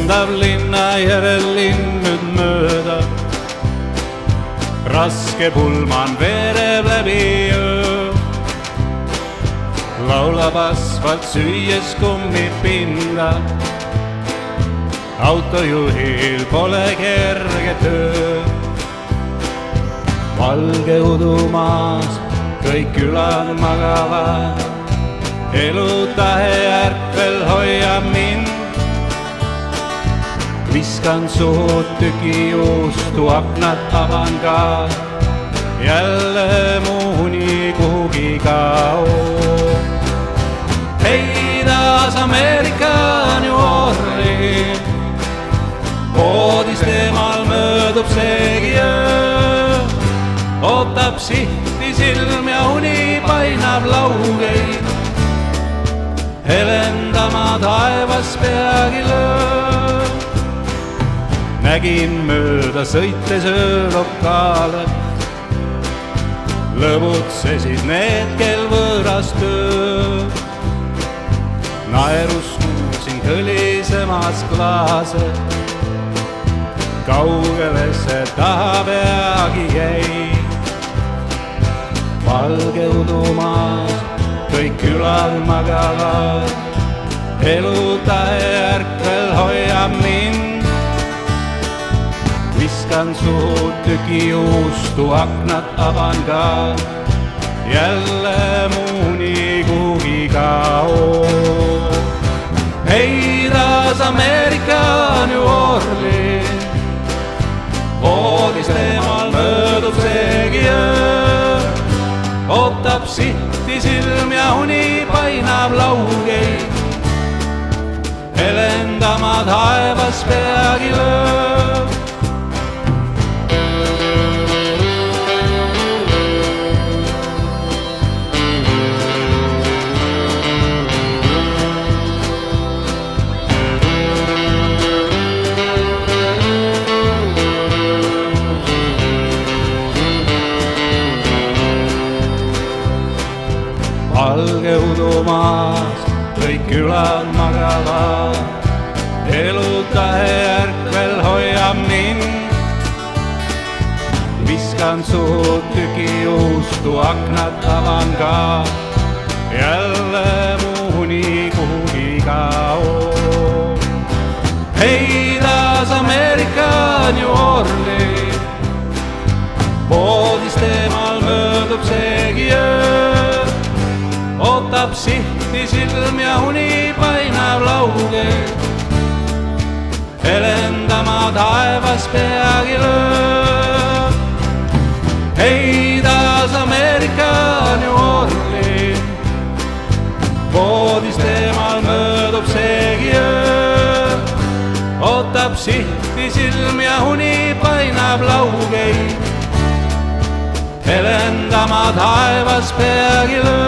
lendab linna järel linn nüüd mööda. Raske pulman veereb läbi öö. Laulab asfalt süües kummipinda. Autojuhil pole kerge töö. Valge udumaas kõik külad magavad. Elutahe ärkvel hoiab mind. Viskan suhu tüki juustu, aknad avan ka. Jälle mu uni kuhugi kaob. Heidas Ameerika New Orleans. Poodis teemal möödub seegi öö. Ootab sihti silm ja uni painab laugeid. Helendama taevas peagi löö. Nägin mööda sõites öölokaale. Lõbutsesid need, kel võõras töö. Naerus kuulsin kõlisemas klaase. Kaugelesse taha peagi jäi. Valge udumaas kõik külad magavad. Elutahe ärkvel hoiab mind. Viskan suhu tüki juustu, aknad avan ka. Jälle mu uni kuhugi kaob. Heidas Ameerika New Orleans. Poodis teemal möödub seegi öö. Ootab sihti silm ja uni painab laugeid. Helendama taevas peagi löö. Valge udumaas kõik külad magavad. Elutahe ärkvel hoiab mind. Viskan suhu tüki juustu, aknad avan ka. Jälle mu uni kuhugi kaob. Heidas Ameerika New Orleans. Poodis teemal möödub seegi öö. Ootab sihti silm ja uni painab laugeid. Helendama taevas peagi löö. Heidas Ameerika New Orleans. Poodis teemal möödub seegi öö. Ootab sihti silm ja uni painab laugeid. Helendama taevas peagi löö.